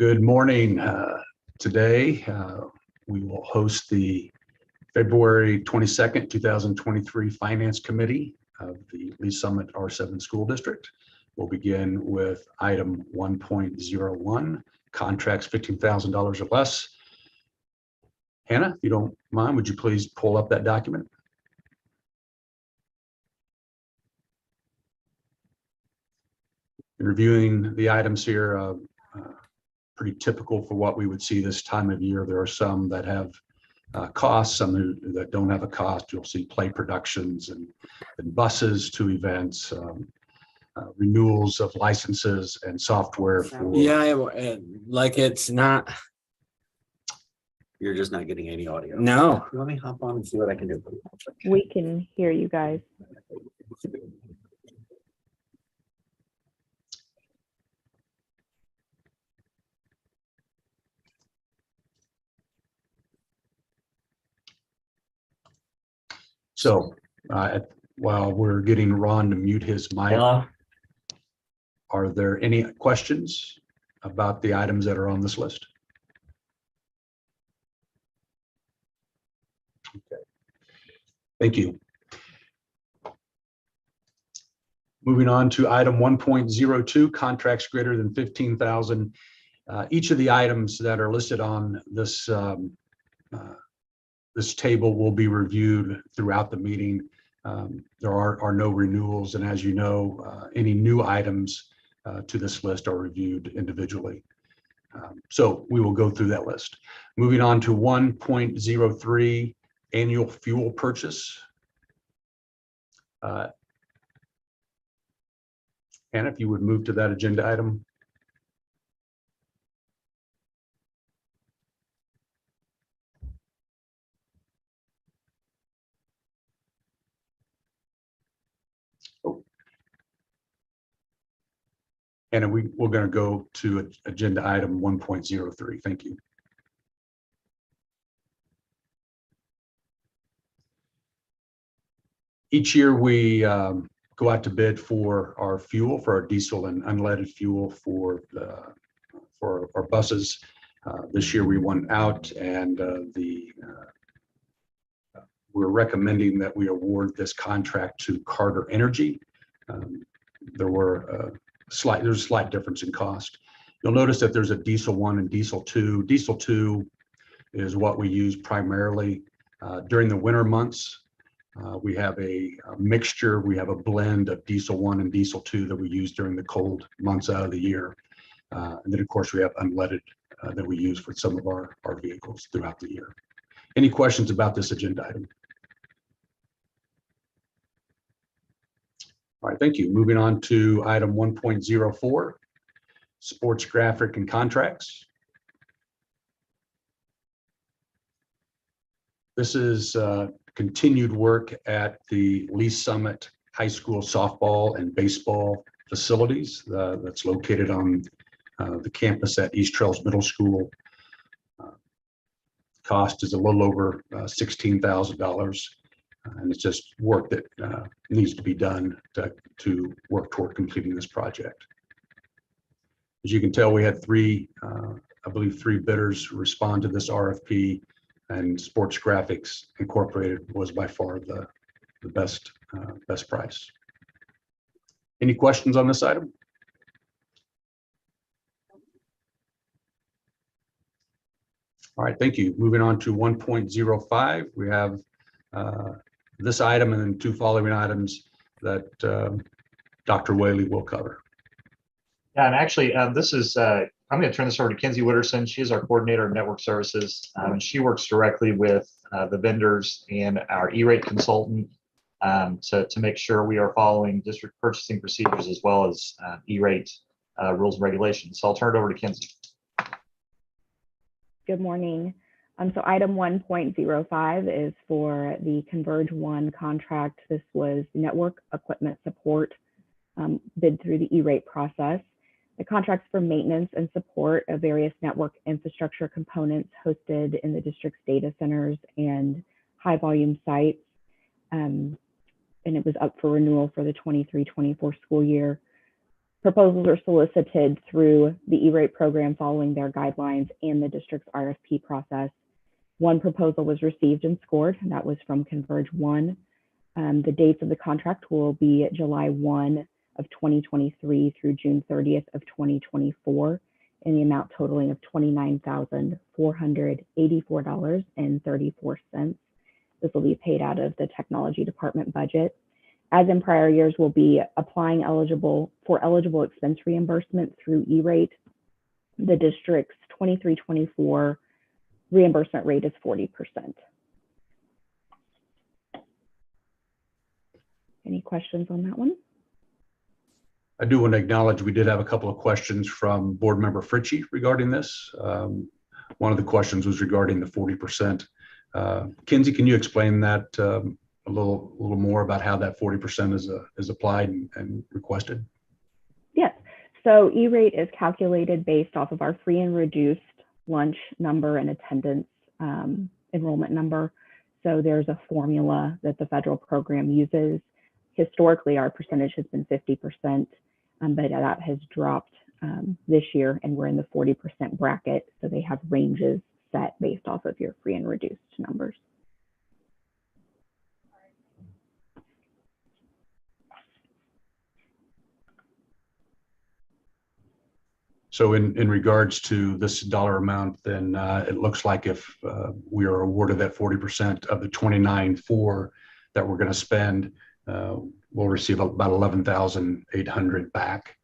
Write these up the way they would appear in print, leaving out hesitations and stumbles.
Good morning. Today, we will host the February 22nd, 2023 Finance Committee of the Lee Summit R7 School District. We'll begin with item 1.01, contracts $15,000 or less. Hannah, if you don't mind, would you please pull up that document? In reviewing the items here, pretty typical for what we would see this time of year. There are some that have costs, some that don't have a cost. You'll see play productions and buses to events, renewals of licenses and software for. Yeah, like it's not. You're just not getting any audio. No. Let me hop on and see what I can do. We can hear you guys. So while we're getting Ron to mute his mic, Hello. Are there any questions about the items that are on this list? Okay, thank you. Moving on to item 1.02, contracts greater than 15,000. Each of the items that are listed on this this table will be reviewed throughout the meeting. There are no renewals, and as you know, any new items to this list are reviewed individually. So we will go through that list. Moving on to 1.03, annual fuel purchase. Hannah, if you would move to that agenda item. And we're going to go to agenda item 1.03. Thank you. Each year we go out to bid for our fuel, for our diesel and unleaded fuel for our buses. This year we went out and we're recommending that we award this contract to Carter Energy. There's a slight difference in cost. You'll notice that there's a diesel 1 and diesel 2. Diesel 2 is what we use primarily during the winter months. We have a mixture, we have a blend of diesel 1 and diesel 2 that we use during the cold months out of the year. And then of course we have unleaded that we use for some of our vehicles throughout the year. Any questions about this agenda item? All right, thank you. Moving on to item 1.04, sports graphic and contracts. This is continued work at the Lee Summit High School softball and baseball facilities that's located on the campus at East Trails Middle School. Cost is a little over $16,000. And it's just work that needs to be done to work toward completing this project. As you can tell, we had I believe three bidders respond to this RFP, and Sports Graphics Incorporated was by far the best price. Any questions on this item? All right, thank you. Moving on to 1.05, we have this item and then two following items that Dr. Whaley will cover. Yeah, and actually, this is, I'm going to turn this over to Kinsey Witterson. She is our coordinator of network services, and she works directly with the vendors and our E-rate consultant to make sure we are following district purchasing procedures as well as E-rate rules and regulations. So I'll turn it over to Kinsey. Good morning. So item 1.05 is for the Converge 1 contract. This was network equipment support bid through the E-rate process. The contract's for maintenance and support of various network infrastructure components hosted in the district's data centers and high volume sites. And it was up for renewal for the 23-24 school year. Proposals are solicited through the E-rate program following their guidelines and the district's RFP process. One proposal was received and scored, and that was from Converge 1. The dates of the contract will be July 1 of 2023 through June 30th of 2024, in the amount totaling of $29,484.34. This will be paid out of the technology department budget. As in prior years, we'll be applying eligible expense reimbursement through E-rate. The district's 23-24 reimbursement rate is 40%. Any questions on that one? I do want to acknowledge we did have a couple of questions from Board Member Fritchie regarding this. One of the questions was regarding the 40%. Kinsey, can you explain that a little more about how that 40% is applied and requested? Yes. So E-rate is calculated based off of our free and reduced lunch number and attendance enrollment number. So there's a formula that the federal program uses. Historically, our percentage has been 50%, but that has dropped this year, and we're in the 40% bracket. So they have ranges set based off of your free and reduced numbers. So in regards to this dollar amount, then it looks like if we are awarded that 40% of the 29.4 that we're going to spend, we'll receive about 11,800 back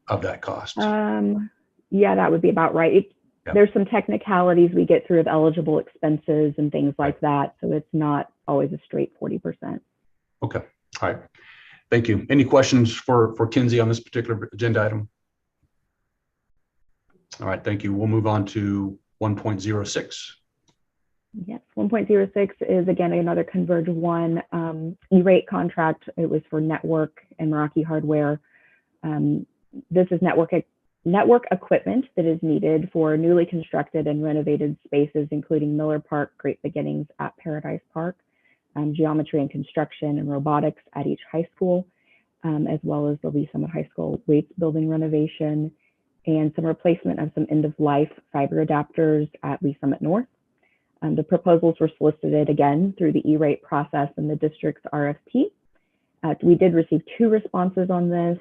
of that cost. Yeah, that would be about right. Yep. There's some technicalities we get through of eligible expenses and things like that. So it's not always a straight 40%. Okay. All right. Thank you. Any questions for Kinsey on this particular agenda item? All right. Thank you. We'll move on to 1.06. Yes, 1.06 is again another Converge 1 E-rate contract. It was for network and Meraki hardware. This is network equipment that is needed for newly constructed and renovated spaces, including Miller Park, Great Beginnings at Paradise Park, geometry and construction and robotics at each high school, as well as there'll be some at high school weights building renovation and some replacement of some end-of-life fiber adapters at Lee Summit North. The proposals were solicited again through the E-rate process and the district's RFP. We did receive 2 responses on this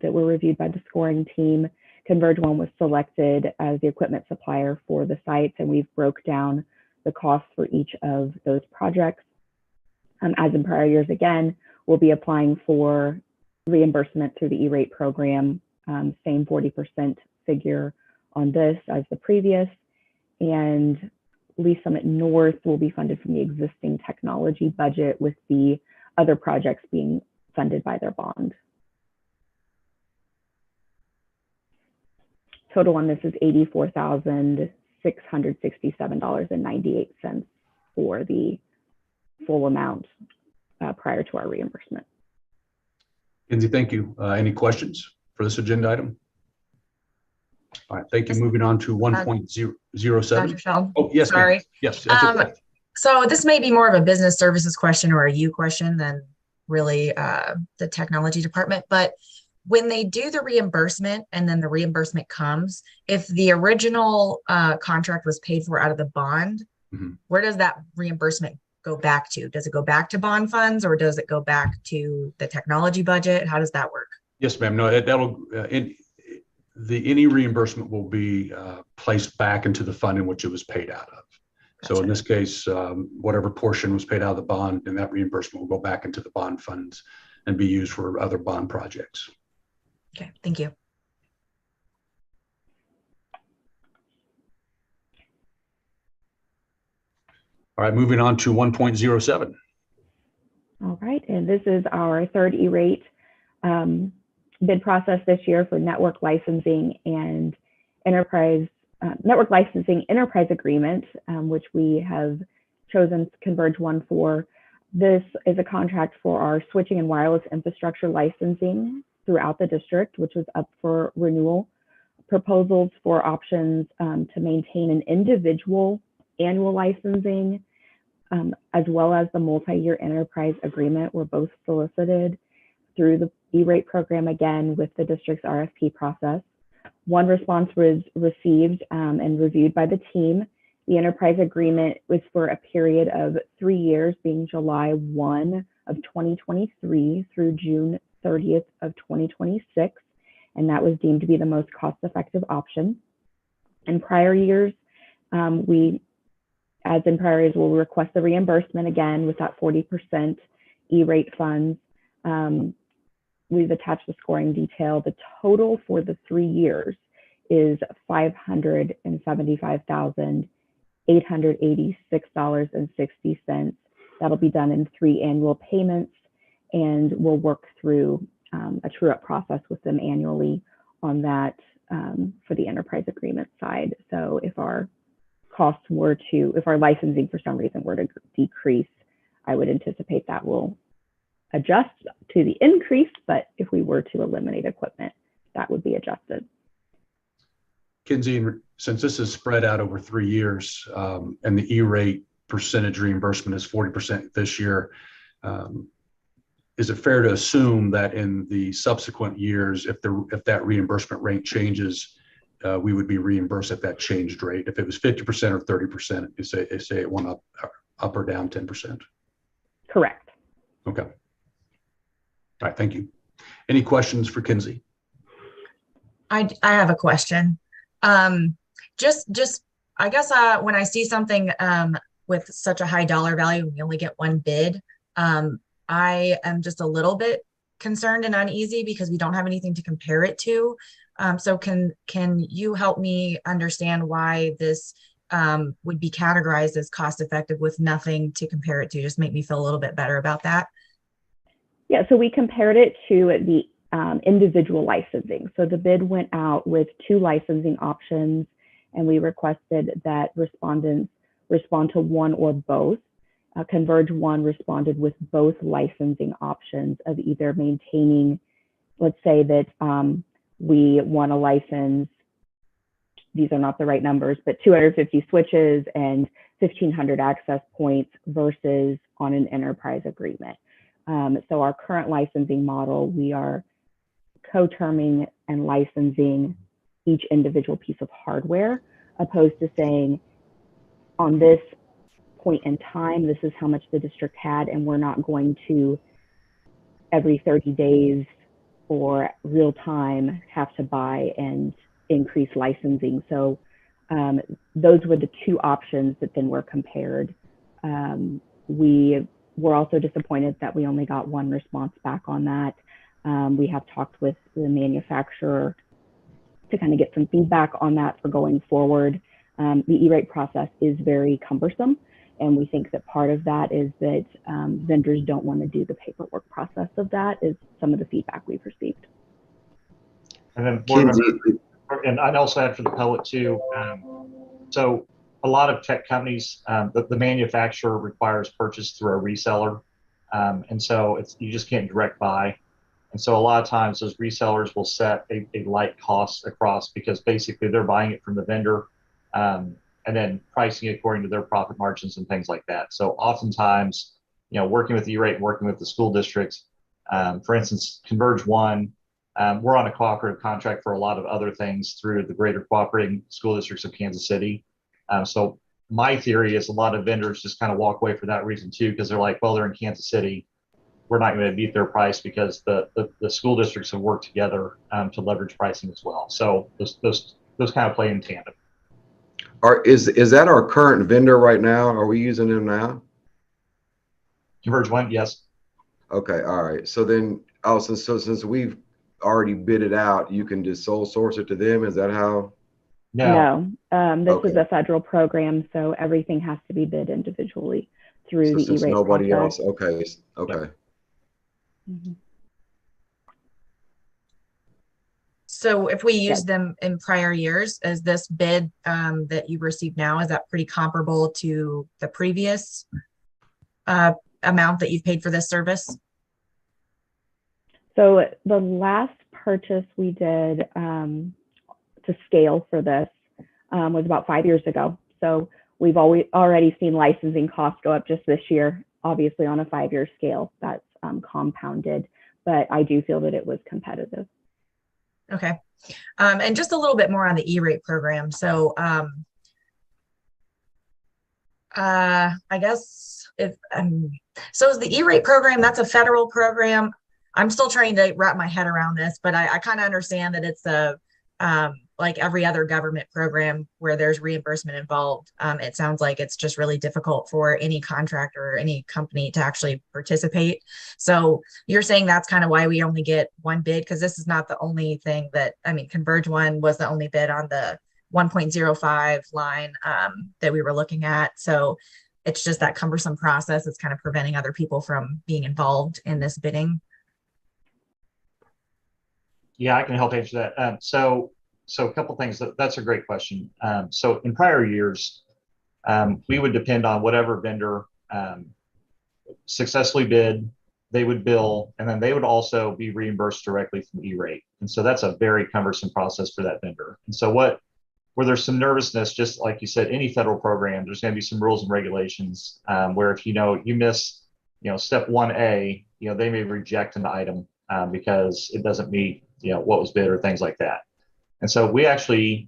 that were reviewed by the scoring team. Converge 1 was selected as the equipment supplier for the sites, and we've broke down the costs for each of those projects. As in prior years, again, we'll be applying for reimbursement through the E-rate program, same 40% figure on this as the previous. And Lee Summit North will be funded from the existing technology budget, with the other projects being funded by their bond. Total on this is $84,667.98 for the full amount prior to our reimbursement. Kinsey, thank you. Any questions for this agenda item? All right, thank you. Moving on to 1.07. Dr. Feld. Oh, yes, sorry. Yes. That's okay. So this may be more of a business services question or a you question than really the technology department, but when they do the reimbursement and then the reimbursement comes, if the original contract was paid for out of the bond, where does that reimbursement go back to? Does it go back to bond funds, or does it go back to the technology budget? How does that work? Yes, ma'am. No, that'll any reimbursement will be placed back into the fund in which it was paid out of. Gotcha. So in this case, whatever portion was paid out of the bond, and that reimbursement will go back into the bond funds and be used for other bond projects. Okay, thank you. All right, moving on to 1.07. All right, and this is our third E-rate bid process this year for network licensing and enterprise agreement, which we have chosen Converge 1 for. This is a contract for our switching and wireless infrastructure licensing throughout the district, which is up for renewal. Proposals for options to maintain an individual annual licensing, as well as the multi-year enterprise agreement, were both solicited through E-rate program again with the district's RFP process. One response was received and reviewed by the team. The enterprise agreement was for a period of 3 years, being July 1 of 2023 through June 30th of 2026, and that was deemed to be the most cost-effective option. In prior years, as in prior years, we'll request the reimbursement again with that 40% E-rate funds. We've attached the scoring detail. The total for the 3 years is $575,886.60. That'll be done in 3 annual payments, and we'll work through a true-up process with them annually on that for the enterprise agreement side. So if our costs were to, if our licensing for some reason were to decrease, I would anticipate that will adjust to the increase, but if we were to eliminate equipment, that would be adjusted. Kinsey, since this is spread out over 3 years and the E-rate percentage reimbursement is 40% this year, is it fair to assume that in the subsequent years, if that reimbursement rate changes, we would be reimbursed at that changed rate? If it was 50% or 30%, you say it went up or down 10%? Correct. Okay. All right, thank you. Any questions for Kinsey? I have a question. Just I guess when I see something with such a high dollar value, we only get one bid. I am just a little bit concerned and uneasy because we don't have anything to compare it to. So can you help me understand why this would be categorized as cost effective with nothing to compare it to? Just make me feel a little bit better about that. Yeah, so we compared it to the individual licensing. So the bid went out with 2 licensing options, and we requested that respondents respond to one or both. Converge One responded with both licensing options of either maintaining, let's say that we want to license, these are not the right numbers, but 250 switches and 1,500 access points versus on an enterprise agreement. So our current licensing model, we are co-terming and licensing each individual piece of hardware, opposed to saying on this point in time, this is how much the district had, and we're not going to every 30 days or real time have to buy and increase licensing. So those were the 2 options that then were compared. We were also disappointed that we only got 1 response back on that. We have talked with the manufacturer to kind of get some feedback on that for going forward. The E-rate process is very cumbersome, and we think that part of that is that vendors don't want to do the paperwork process of that, is some of the feedback we've received. And then board member, and I'd also add for the pellet too. So a lot of tech companies, the manufacturer requires purchase through a reseller. And so you just can't direct buy. And so a lot of times those resellers will set a light cost across, because basically they're buying it from the vendor and then pricing it according to their profit margins and things like that. So oftentimes, working with E-rate, working with the school districts, for instance, Converge One, we're on a cooperative contract for a lot of other things through the Greater Cooperating School Districts of Kansas City. So my theory is a lot of vendors just kind of walk away for that reason too, because they're like, well, they're in Kansas City, we're not going to beat their price, because the school districts have worked together to leverage pricing as well. So those kind of play in tandem. Is that our current vendor right now? Are we using them now? Converge One, yes. Okay, all right. So then, since we've already bid it out, you can just sole source it to them. Is that how? No, this Okay. is a federal program, so everything has to be bid individually through So the since E-rate nobody process. else, okay. Mhm. So if we use Yes. them in prior years, is this bid that you received now, is that pretty comparable to the previous amount that you've paid for this service? So the last purchase we did to scale for this was about 5 years ago. So we've already seen licensing costs go up just this year, obviously on a 5-year scale. That's compounded. but I do feel that it was competitive. Okay. And just a little bit more on the E-rate program. So I guess if so is the E-rate program, that's a federal program. I'm still trying to wrap my head around this, but I kind of understand that it's a like every other government program where there's reimbursement involved. It sounds like it's just really difficult for any contractor or any company to actually participate. So you're saying that's kind of why we only get one bid, because this is not the only thing that, I mean, Converge One was the only bid on the 1.05 line that we were looking at. So it's just that cumbersome process. It's kind of preventing other people from being involved in this bidding. Yeah, I can help answer that. So a couple things. That's a great question. So in prior years, we would depend on whatever vendor successfully bid, they would bill, and then they would also be reimbursed directly from E-rate. And so that's a very cumbersome process for that vendor. And so where there's some nervousness, just like you said, any federal program, there's going to be some rules and regulations where if you miss step 1A, they may reject an item because it doesn't meet what was bid or things like that. And so we actually,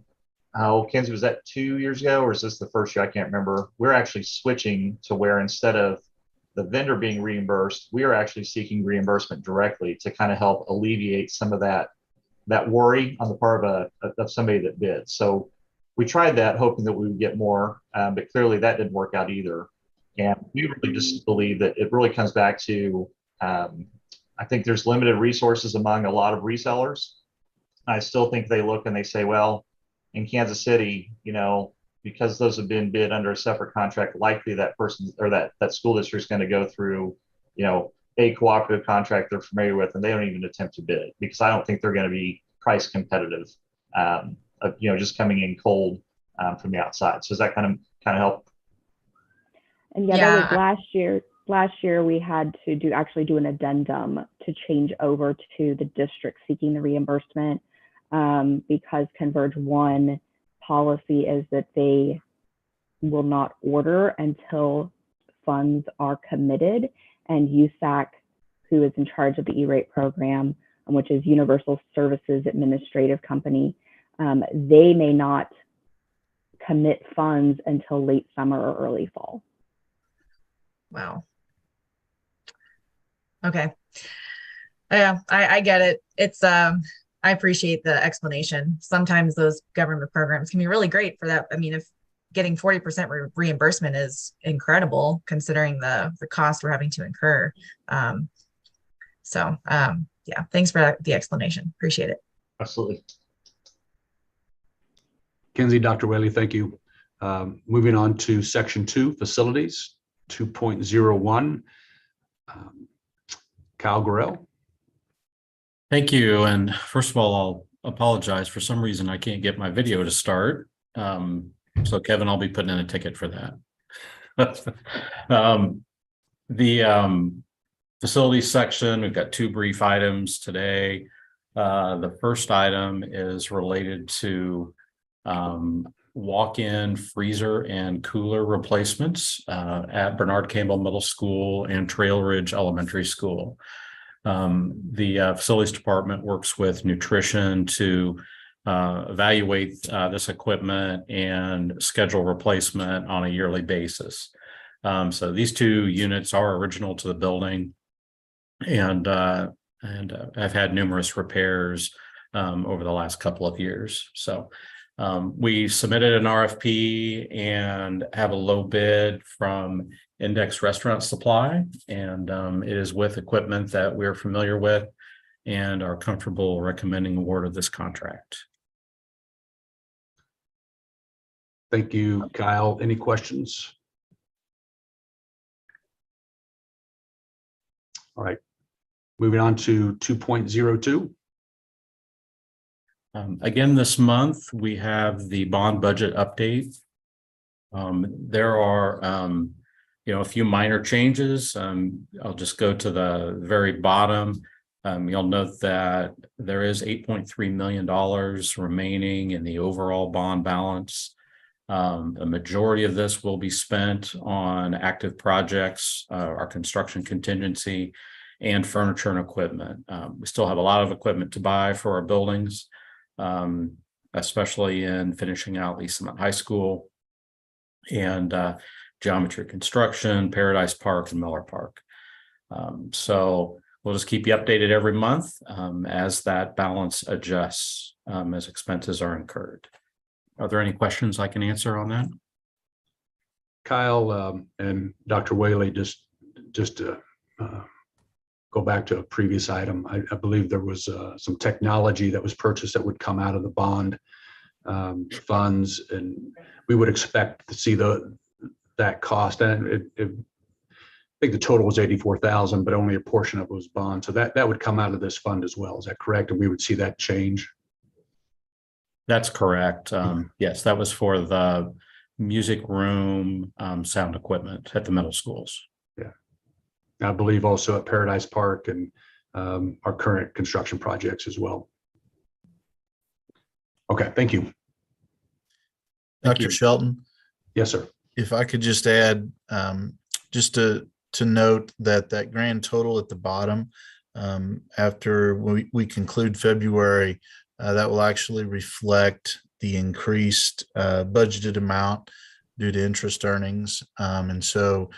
Kenzie, was that 2 years ago or is this the first year? I can't remember. We're actually switching to where instead of the vendor being reimbursed, we are actually seeking reimbursement directly to kind of help alleviate some of that worry on the part of somebody that bid. So we tried that hoping that we would get more, but clearly that didn't work out either. And we really just believe that it really comes back to, I think there's limited resources among a lot of resellers. I still think they look and they say, well, in Kansas City, because those have been bid under a separate contract, likely that person or that school district is going to go through, a cooperative contract they're familiar with, and they don't even attempt to bid because I don't think they're going to be price competitive, just coming in cold from the outside. So does that kind of help? And yeah, that was last year. Last year, we had to do an addendum to change over to the district seeking the reimbursement because Converge One policy is that they will not order until funds are committed, and USAC, who is in charge of the E-rate program, which is Universal Services Administrative Company, they may not commit funds until late summer or early fall. Wow. Okay. Yeah, I get it. It's I appreciate the explanation. Sometimes those government programs can be really great for that. I mean, if getting 40% reimbursement is incredible considering the cost we're having to incur. Yeah, thanks for the explanation. Appreciate it. Absolutely. Kenzie, Dr. Whaley, thank you. Moving on to section 2, facilities, 2.01. Kyle Gorell. Thank you. And first of all, I'll apologize. For some reason, I can't get my video to start. So Kevin, I'll be putting in a ticket for that. The facilities section, we've got 2 brief items today. The first item is related to walk-in freezer and cooler replacements at Bernard Campbell Middle School and Trail Ridge Elementary School. The facilities department works with nutrition to evaluate this equipment and schedule replacement on a yearly basis. So these 2 units are original to the building and have had numerous repairs over the last couple of years. So we submitted an RFP and have a low bid from Index Restaurant Supply, and it is with equipment that we're familiar with and are comfortable recommending award of this contract. Thank you, Kyle. Any questions? All right, moving on to 2.02. Again, this month, we have the bond budget update. There are, a few minor changes. I'll just go to the very bottom. You'll note that there is $8.3 million remaining in the overall bond balance. A majority of this will be spent on active projects, our construction contingency, and furniture and equipment. We still have a lot of equipment to buy for our buildings, especially in finishing out Lee Summit High School and geometry construction, Paradise Park, and Miller Park. So we'll just keep you updated every month as that balance adjusts as expenses are incurred. Are there any questions I can answer on that? Kyle and Dr. Whaley, just to go back to a previous item, I believe there was some technology that was purchased that would come out of the bond funds, and we would expect to see that cost. And I think the total was 84,000, but only a portion of it was bond. So that would come out of this fund as well. Is that correct? And we would see that change? That's correct. Yes, that was for the music room sound equipment at the middle schools. Yeah. I believe also at Paradise Park and our current construction projects as well. Okay, thank you. Thank Dr. you. Shelton, Yes, sir. if I could just add, just to note that grand total at the bottom, after we conclude February, that will actually reflect the increased budgeted amount due to interest earnings. And so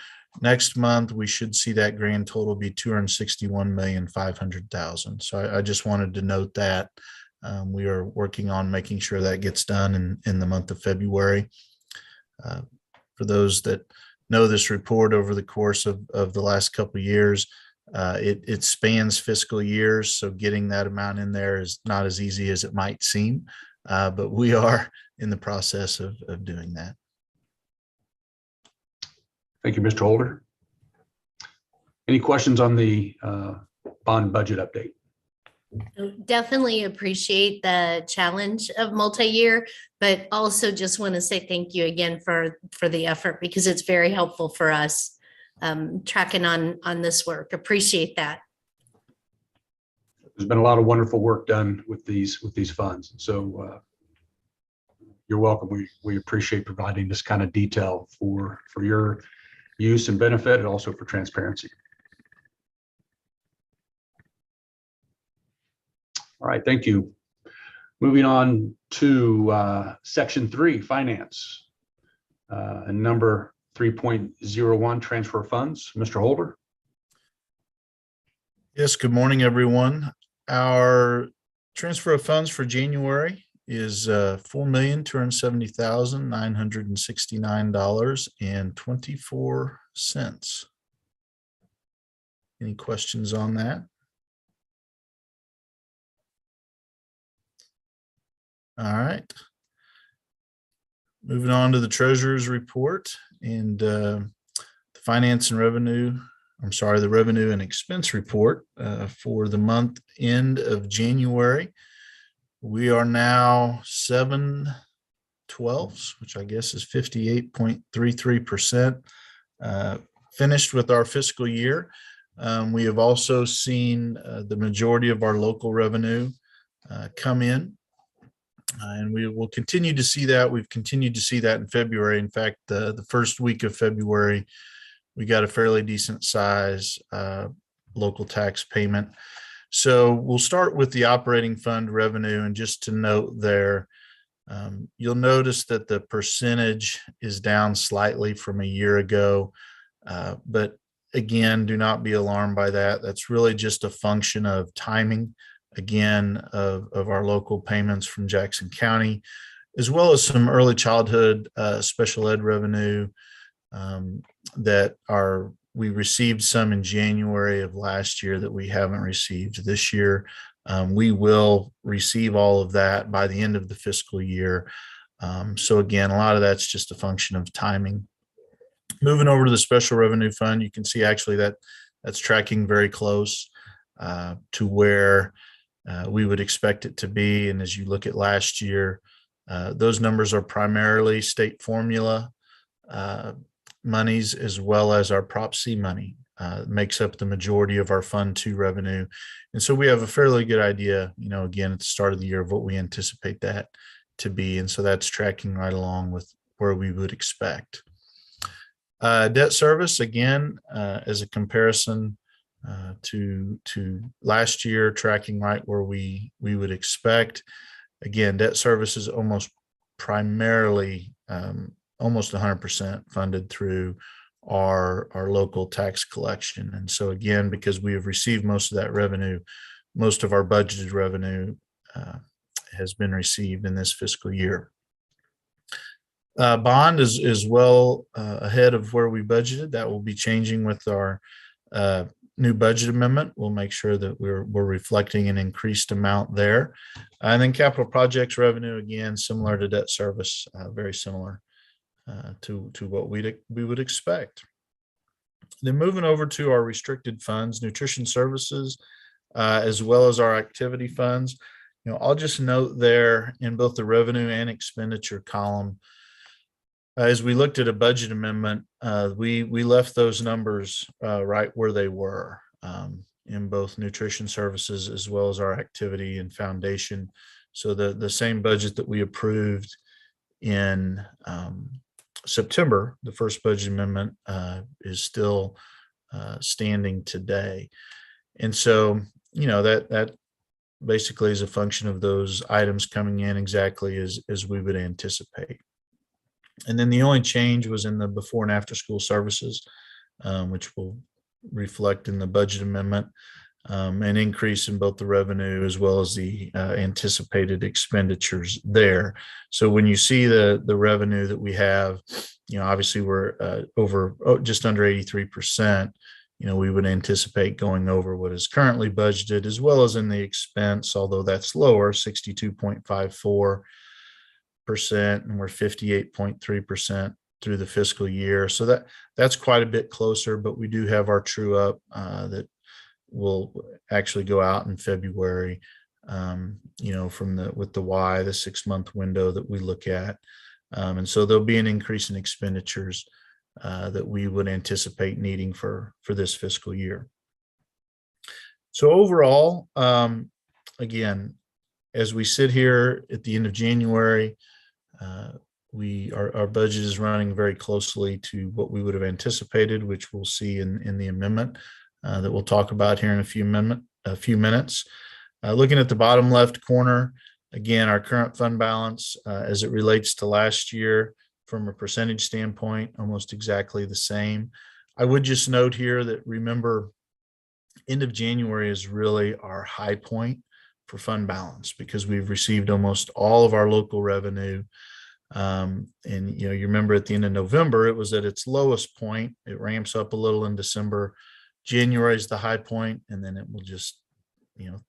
next month, we should see that grand total be $261,500,000. So I just wanted to note that we are working on making sure that gets done in the month of February. For those that know this report over the course of the last couple of years, it spans fiscal years. So getting that amount in there is not as easy as it might seem, but we are in the process of doing that. Thank you, Mr. Holder. Any questions on the bond budget update? Definitely appreciate the challenge of multi-year, but also just want to say thank you again for the effort, because it's very helpful for us tracking on this work. Appreciate that. There's been a lot of wonderful work done with these funds. So you're welcome. We appreciate providing this kind of detail for your use and benefit, and also for transparency. All right, thank you. Moving on to section 3, finance, and number 3.01, transfer funds. Mr. Holder. Yes, good morning, everyone. Our transfer of funds for January is $4,270,969.24. Any questions on that? All right. Moving on to the treasurer's report and the the revenue and expense report for the month end of January. We are now 7/12, which I guess is 58.33% finished with our fiscal year. We have also seen the majority of our local revenue come in. And we will continue to see that. We've continued to see that in February. In fact, the first week of February, we got a fairly decent size local tax payment. So we'll start with the operating fund revenue. And just to note there, you'll notice that the percentage is down slightly from a year ago. But again, do not be alarmed by that. That's really just a function of timing, again, of our local payments from Jackson County, as well as some early childhood special ed revenue we received some in January of last year that we haven't received this year. We will receive all of that by the end of the fiscal year. So again, a lot of that's just a function of timing. Moving over to the special revenue fund, you can see actually that's tracking very close to where we would expect it to be. And as you look at last year, those numbers are primarily state formula monies, as well as our Prop C money makes up the majority of our Fund 2 revenue. And so we have a fairly good idea, again, at the start of the year of what we anticipate that to be. And so that's tracking right along with where we would expect. Debt service, again, as a comparison to last year, tracking right where we would expect. Again, debt service is almost primarily almost 100% funded through our local tax collection. And so again, because we have received most of that revenue, most of our budgeted revenue has been received in this fiscal year. Bond is well ahead of where we budgeted. That will be changing with our new budget amendment. We'll make sure that we're reflecting an increased amount there. And then capital projects revenue, again, similar to debt service, very similar to what we would expect. Then moving over to our restricted funds, nutrition services, as well as our activity funds. I'll just note there in both the revenue and expenditure column, as we looked at a budget amendment, we left those numbers right where they were in both nutrition services as well as our activity and foundation. So the same budget that we approved in September, the first budget amendment, is still standing today. And so, that basically is a function of those items coming in exactly as we would anticipate. And then the only change was in the before and after school services, which will reflect in the budget amendment, an increase in both the revenue as well as the anticipated expenditures there. So when you see the revenue that we have, obviously we're just under 83%. We would anticipate going over what is currently budgeted, as well as in the expense, although that's lower, 62.54%, and we're 58.3% through the fiscal year. So that's quite a bit closer, but we do have our true up that will actually go out in February, with the Y, the 6-month window that we look at. And so there'll be an increase in expenditures that we would anticipate needing for this fiscal year. So overall, again, as we sit here at the end of January, our budget is running very closely to what we would have anticipated, which we'll see in the amendment that we'll talk about here in a few minutes. Looking at the bottom left corner, again, our current fund balance as it relates to last year from a percentage standpoint, almost exactly the same. I would just note here that, remember, end of January is really our high point for fund balance because we've received almost all of our local revenue. And you remember at the end of November, it was at its lowest point. It ramps up a little in December. January is the high point, and then it will just,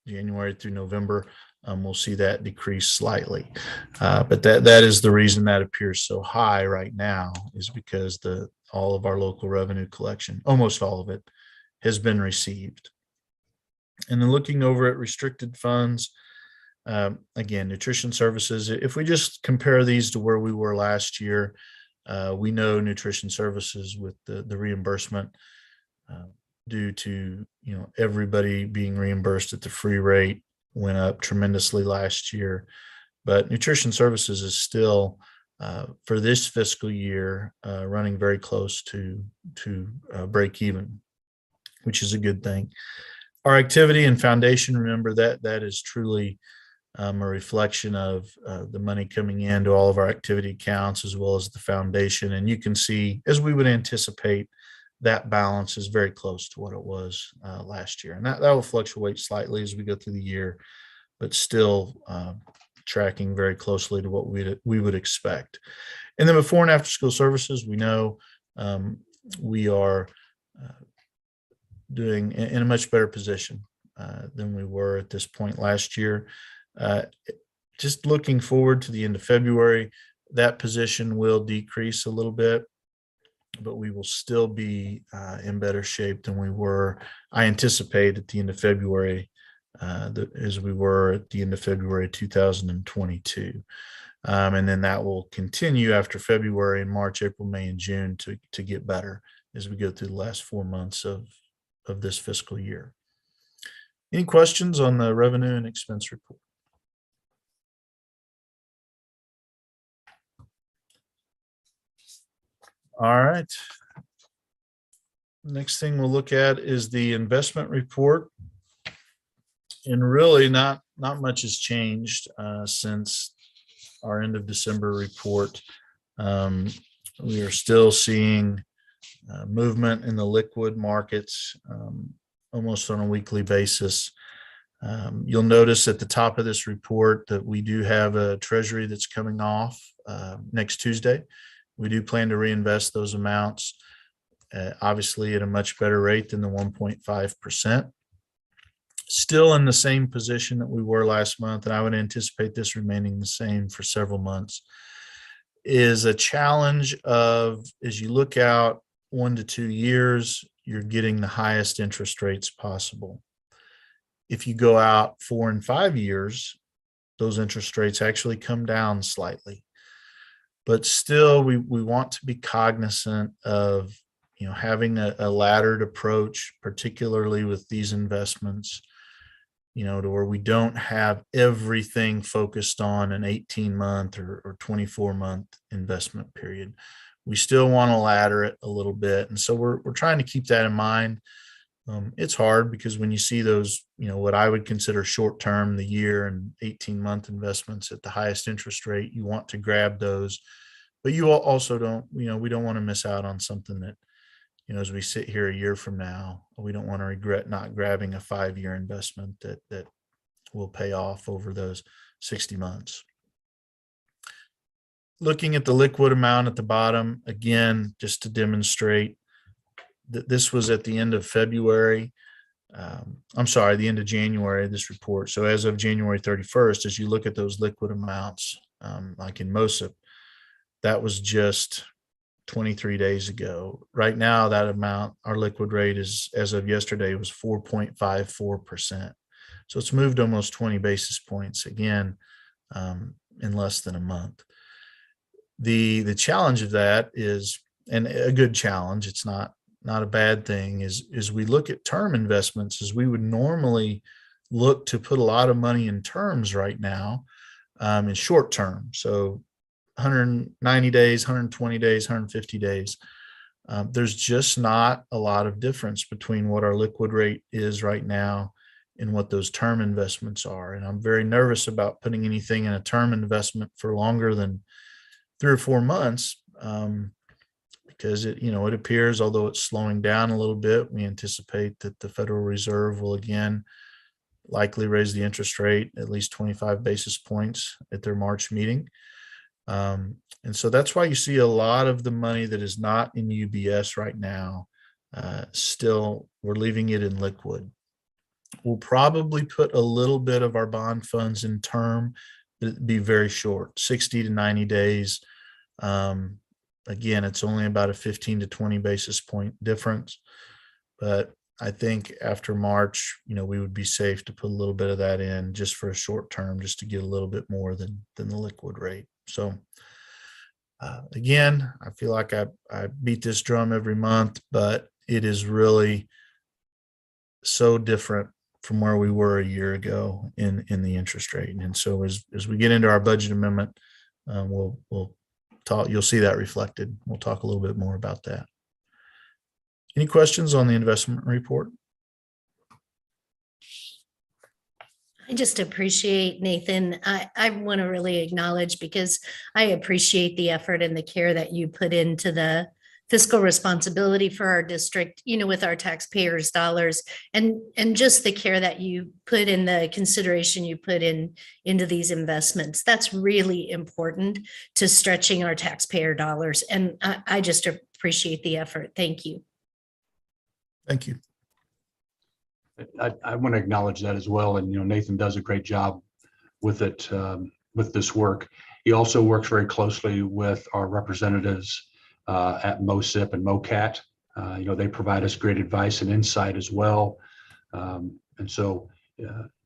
January through November, we'll see that decrease slightly. But that is the reason that appears so high right now, is because all of our local revenue collection, almost all of it, has been received. And then looking over at restricted funds, again, nutrition services, if we just compare these to where we were last year, we know nutrition services with the reimbursement due to everybody being reimbursed at the free rate went up tremendously last year. But nutrition services is still for this fiscal year running very close to break even, which is a good thing. Our activity and foundation, remember that is truly a reflection of the money coming into all of our activity accounts as well as the foundation. And you can see, as we would anticipate, that balance is very close to what it was last year. And that will fluctuate slightly as we go through the year, but still tracking very closely to what we would expect. And then before and after school services, we know we are doing in a much better position than we were at this point last year. Just looking forward to the end of February, that position will decrease a little bit, but we will still be in better shape than we were, I anticipate, at the end of February, as we were at the end of February 2022. And then that will continue after February and March, April, May, and June to get better as we go through the last 4 months of this fiscal year. Any questions on the revenue and expense report? All right. Next thing we'll look at is the investment report. And really not much has changed since our end of December report. We are still seeing movement in the liquid markets almost on a weekly basis. You'll notice at the top of this report that we do have a treasury that's coming off next Tuesday. We do plan to reinvest those amounts, obviously at a much better rate than the 1.5%. Still in the same position that we were last month, and I would anticipate this remaining the same for several months, is a challenge of, as you look out 1 to 2 years, you're getting the highest interest rates possible. If you go out 4 and 5 years, those interest rates actually come down slightly. But still, we want to be cognizant of, having a laddered approach, particularly with these investments, to where we don't have everything focused on an 18-month or 24-month investment period. We still want to ladder it a little bit. And so we're trying to keep that in mind. It's hard because when you see those, what I would consider short-term, the year and 18-month investments at the highest interest rate, you want to grab those. But you also don't, we don't want to miss out on something that, as we sit here a year from now, we don't want to regret not grabbing a 5-year investment that will pay off over those 60 months. Looking at the liquid amount at the bottom, again, just to demonstrate that this was at the end of February. The end of January, this report. So as of January 31st, as you look at those liquid amounts, like in MOSIP, that was just 23 days ago. Right now, that amount, our liquid rate is, as of yesterday, was 4.54%. So it's moved almost 20 basis points again in less than a month. The challenge of that is, and a good challenge, it's not a bad thing, is we look at term investments as we would normally look to put a lot of money in terms right now in short term. So 190 days, 120 days, 150 days. There's just not a lot of difference between what our liquid rate is right now and what those term investments are. And I'm very nervous about putting anything in a term investment for longer than 3 or 4 months because it appears, although it's slowing down a little bit, we anticipate that the Federal Reserve will again likely raise the interest rate at least 25 basis points at their March meeting. And so that's why you see a lot of the money that is not in UBS right now, still we're leaving it in liquid. We'll probably put a little bit of our bond funds in term, but it'd be very short, 60 to 90 days. Again, it's only about a 15 to 20 basis point difference. But I think after March, we would be safe to put a little bit of that in just for a short term, just to get a little bit more than the liquid rate. So again, I feel like I beat this drum every month, but it is really so different from where we were a year ago in the interest rate. And so as we get into our budget amendment, we'll talk, you'll see that reflected. We'll talk a little bit more about that. Any questions on the investment report? I just appreciate, Nathan. I want to really acknowledge, because I appreciate the effort and the care that you put into the fiscal responsibility for our district, with our taxpayers' dollars, and just the care that you put in, the consideration you put into these investments. That's really important to stretching our taxpayer dollars. And I just appreciate the effort. Thank you. Thank you. I want to acknowledge that as well. And, Nathan does a great job with it, with this work. He also works very closely with our representatives at MOSIP and MOCAT. They provide us great advice and insight as well. And so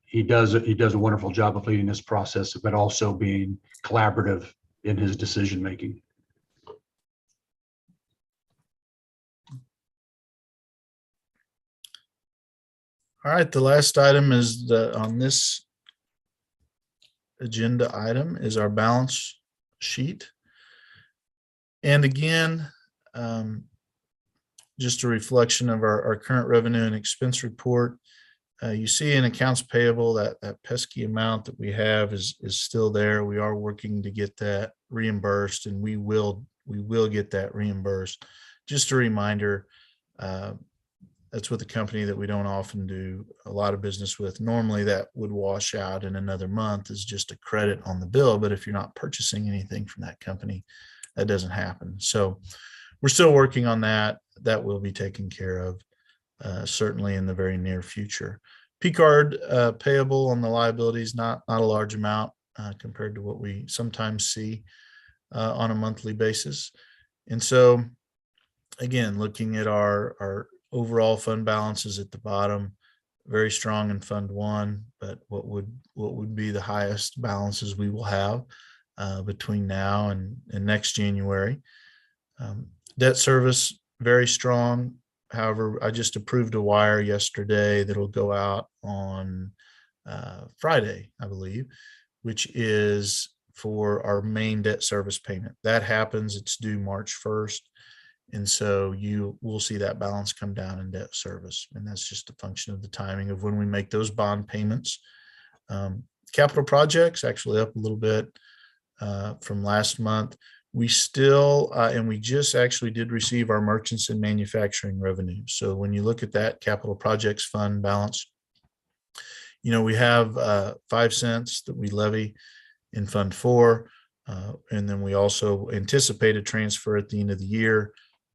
he does a wonderful job of leading this process, but also being collaborative in his decision making. All right, the last item is on this agenda item is our balance sheet. And again, just a reflection of our current revenue and expense report. You see in accounts payable that pesky amount that we have is still there. We are working to get that reimbursed, and we will get that reimbursed. Just a reminder, that's with a company that we don't often do a lot of business with. Normally that would wash out in another month as just a credit on the bill, but if you're not purchasing anything from that company, that doesn't happen. So we're still working on that. That will be taken care of certainly in the very near future. P-card payable on the liabilities, not a large amount compared to what we sometimes see on a monthly basis. And so again, looking at our overall fund balances at the bottom, very strong in Fund 1, but what would be the highest balances we will have between now and next January. Debt service, very strong. However, I just approved a wire yesterday that'll go out on Friday, I believe, which is for our main debt service payment. That happens, it's due March 1st. And so you will see that balance come down in debt service. And that's just a function of the timing of when we make those bond payments. Capital projects actually up a little bit from last month. We still, and we just actually did receive our merchants and manufacturing revenue. So when you look at that capital projects fund balance, we have 5 cents that we levy in Fund 4. And then we also anticipate a transfer at the end of the year.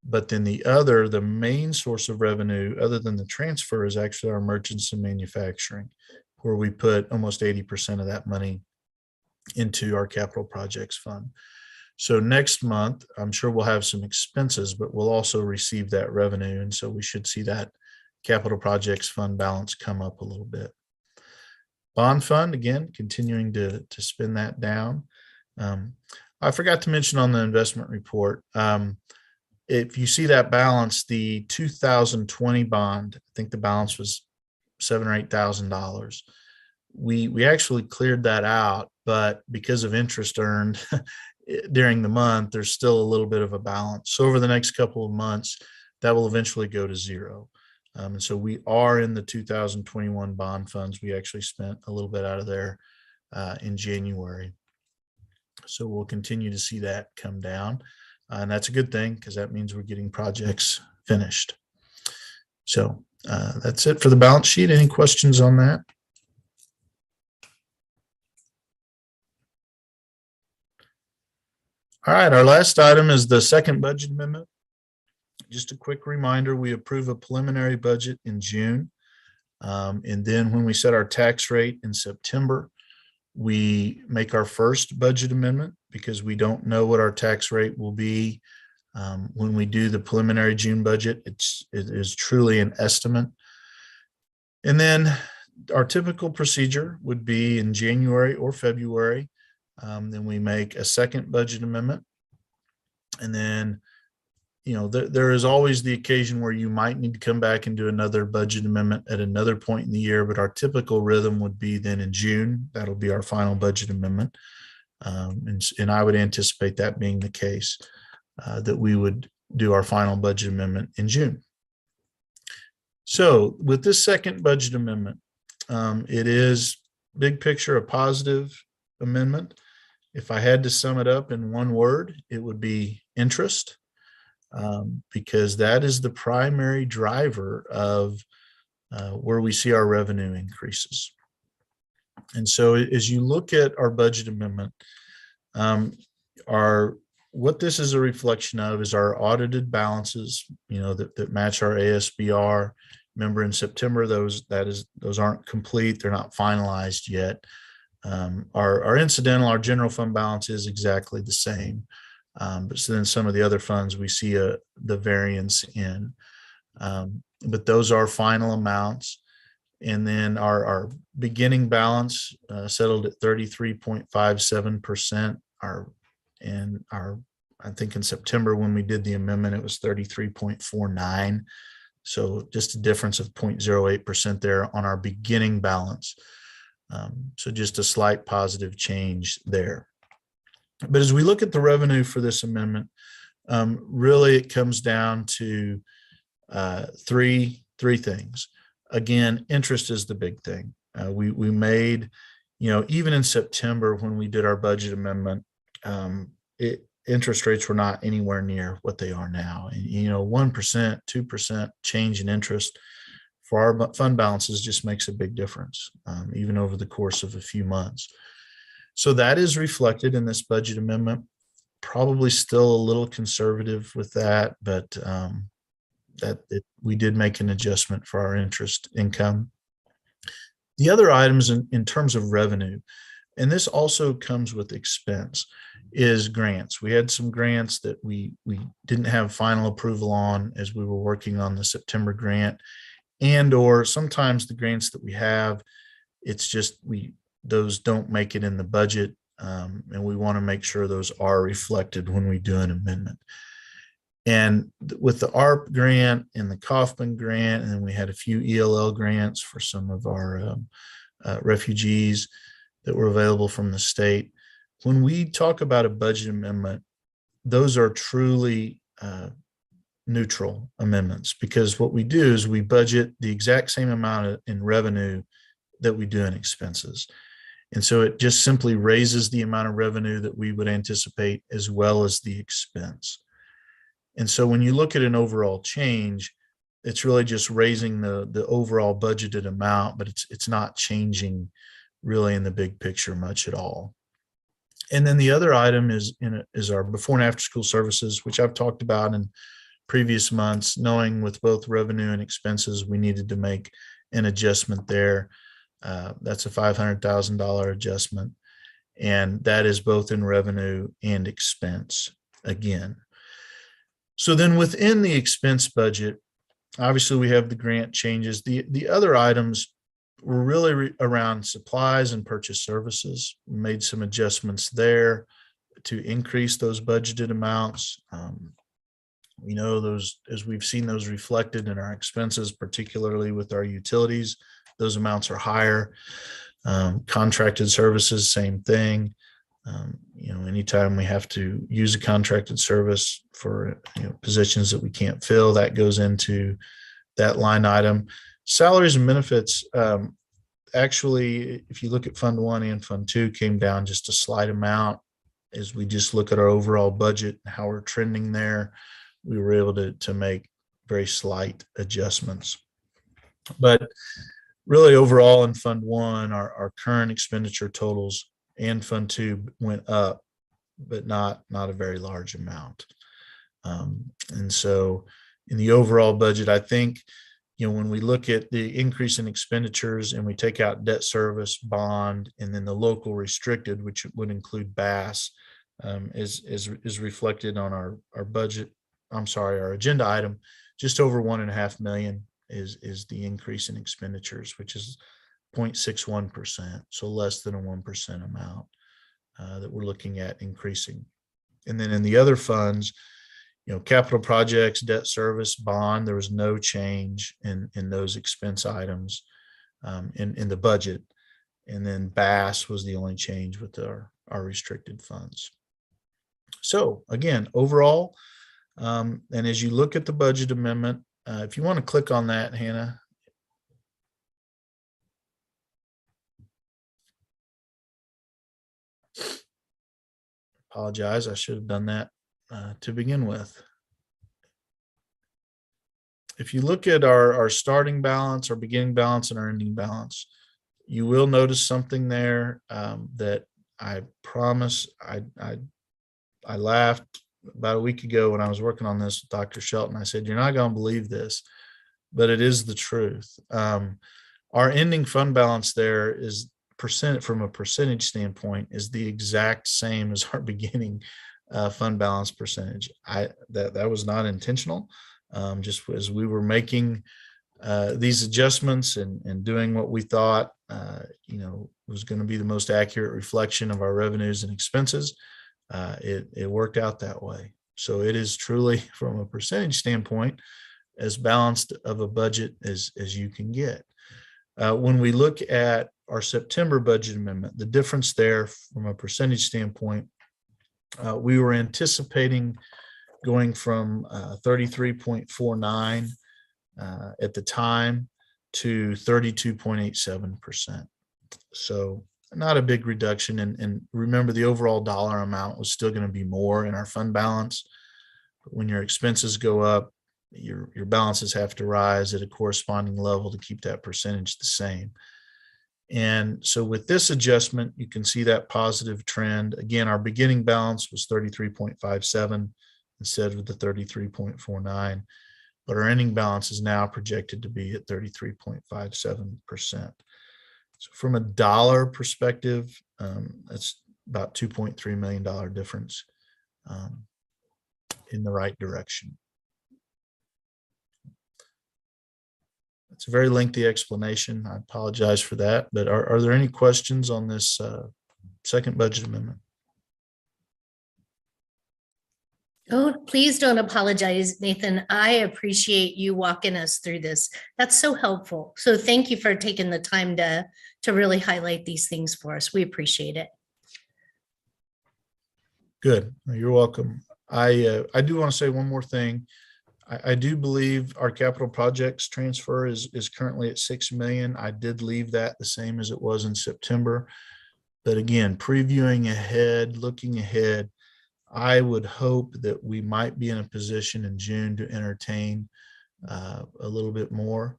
But then the main source of revenue, other than the transfer, is actually our merchants and manufacturing, where we put almost 80% of that money into our capital projects fund. So next month, I'm sure we'll have some expenses, but we'll also receive that revenue. And so we should see that capital projects fund balance come up a little bit. Bond fund, again, continuing to spin that down. I forgot to mention on the investment report, if you see that balance, the 2020 bond, I think the balance was $7,000 or $8,000. We actually cleared that out, but because of interest earned during the month, there's still a little bit of a balance. So over the next couple of months, that will eventually go to zero. And so we are in the 2021 bond funds. We actually spent a little bit out of there in January. So we'll continue to see that come down. And that's a good thing because that means we're getting projects finished. So that's it for the balance sheet. Any questions on that? All right, our last item is the second budget amendment. Just a quick reminder, we approve a preliminary budget in June. And then when we set our tax rate in September, we make our first budget amendment because we don't know what our tax rate will be when we do the preliminary June budget. It is truly an estimate. And then our typical procedure would be in January or February. Then we make a second budget amendment. And then, there is always the occasion where you might need to come back and do another budget amendment at another point in the year, but our typical rhythm would be then in June. That'll be our final budget amendment. And I would anticipate that being the case, that we would do our final budget amendment in June. So with this second budget amendment, it is big picture a positive amendment. If I had to sum it up in one word, it would be interest. Because that is the primary driver of where we see our revenue increases. And so as you look at our budget amendment, what this is a reflection of is our audited balances, that match our ASBR. Remember in September, those aren't complete. They're not finalized yet. Our incidental, our general fund balance is exactly the same. But so then some of the other funds we see the variance in, but those are final amounts. And then our beginning balance settled at 33.57%. I think in September when we did the amendment, it was 33.49. So just a difference of 0.08% there on our beginning balance. So just a slight positive change there. But as we look at the revenue for this amendment, really it comes down to Three things. Again, interest is the big thing. We made, even in September when we did our budget amendment, interest rates were not anywhere near what they are now. And, 1%, 2% change in interest for our fund balances just makes a big difference, even over the course of a few months. So that is reflected in this budget amendment. Probably still a little conservative with that, but we did make an adjustment for our interest income. The other items in terms of revenue, and this also comes with expense, is grants. We had some grants that we didn't have final approval on as we were working on the September grant, or sometimes the grants that we have, it's just those don't make it in the budget, and we want to make sure those are reflected when we do an amendment. And with the ARP grant and the Kaufman grant, and then we had a few ELL grants for some of our refugees that were available from the state. When we talk about a budget amendment, those are truly neutral amendments, because what we do is we budget the exact same amount in revenue that we do in expenses. And so it just simply raises the amount of revenue that we would anticipate as well as the expense. And so when you look at an overall change, it's really just raising the overall budgeted amount, but it's not changing really in the big picture much at all. And then the other item is our before and after school services, which I've talked about in previous months, knowing with both revenue and expenses, we needed to make an adjustment there. That's a $500,000 adjustment. And that is both in revenue and expense again. So then within the expense budget, obviously we have the grant changes. The other items were really around supplies and purchase services. We made some adjustments there to increase those budgeted amounts. We know those, as we've seen those reflected in our expenses, particularly with our utilities, those amounts are higher. Contracted services, same thing. Anytime we have to use a contracted service for positions that we can't fill, that goes into that line item. Salaries and benefits, actually, if you look at Fund 1 and Fund 2, came down just a slight amount. As we just look at our overall budget and how we're trending there, we were able to make very slight adjustments. But really overall in Fund 1, our current expenditure totals and Fund 2 went up, but not a very large amount. And so in the overall budget, I think, when we look at the increase in expenditures and we take out debt service, bond, and then the local restricted, which would include BASS, is reflected on our budget. Our agenda item, just over $1.5 million is the increase in expenditures, which is 0.61%, so less than a 1% amount that we're looking at increasing. And then in the other funds, capital projects, debt service, bond, there was no change in those expense items in the budget. And then BASS was the only change with our restricted funds. So again, overall, and as you look at the budget amendment, if you want to click on that, Hannah. Apologize, I should have done that to begin with. If you look at our starting balance, our beginning balance, and our ending balance, you will notice something there that I promise I laughed about a week ago when I was working on this with Dr. Shelton. I said, you're not going to believe this, but it is the truth. Our ending fund balance there is from a percentage standpoint is the exact same as our beginning fund balance percentage. That was not intentional. Just as we were making these adjustments and doing what we thought was going to be the most accurate reflection of our revenues and expenses, it worked out that way. So it is truly, from a percentage standpoint, as balanced of a budget as you can get. When we look at our September budget amendment, the difference there from a percentage standpoint, we were anticipating going from 33.49 at the time to 32.87%. So not a big reduction. And remember, the overall dollar amount was still going to be more in our fund balance. But when your expenses go up, your balances have to rise at a corresponding level to keep that percentage the same. And so with this adjustment, you can see that positive trend. Again, our beginning balance was 33.57 instead of the 33.49, but our ending balance is now projected to be at 33.57%. So from a dollar perspective, that's about $2.3 million difference in the right direction. It's a very lengthy explanation. I apologize for that, but are there any questions on this second budget amendment? Oh, please don't apologize, Nathan. I appreciate you walking us through this. That's so helpful. So thank you for taking the time to really highlight these things for us. We appreciate it. Good. You're welcome. I do want to say one more thing. I do believe our capital projects transfer is currently at 6 million. I did leave that the same as it was in September. But again, previewing ahead, looking ahead, I would hope that we might be in a position in June to entertain a little bit more.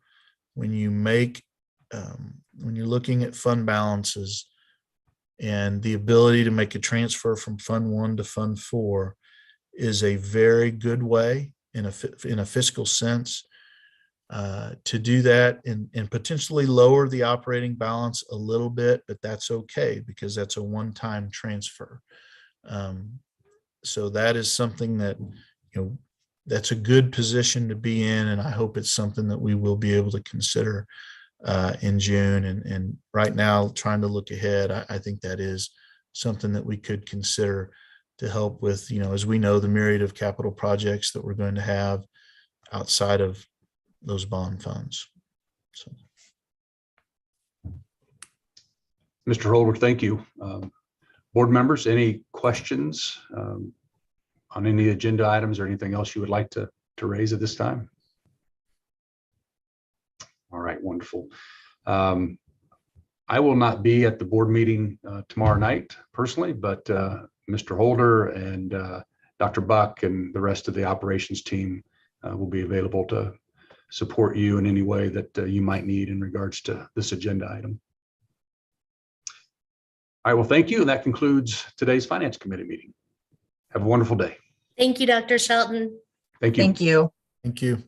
When you make, when you're looking at fund balances and the ability to make a transfer from Fund 1 to Fund 4 is a very good way in a fiscal sense to do that and potentially lower the operating balance a little bit, but that's okay because that's a one-time transfer. So that is something that, that's a good position to be in, and I hope it's something that we will be able to consider in June. And right now, trying to look ahead, I think that is something that we could consider to help with, as we know, the myriad of capital projects that we're going to have outside of those bond funds. So. Mr. Holder, thank you. Board members, any questions on any agenda items or anything else you would like to raise at this time? All right, wonderful. I will not be at the board meeting tomorrow night personally, but Mr. Holder and Dr. Buck and the rest of the operations team will be available to support you in any way that you might need in regards to this agenda item. All right, well, thank you. And that concludes today's Finance Committee meeting. Have a wonderful day. Thank you, Dr. Shelton. Thank you. Thank you. Thank you.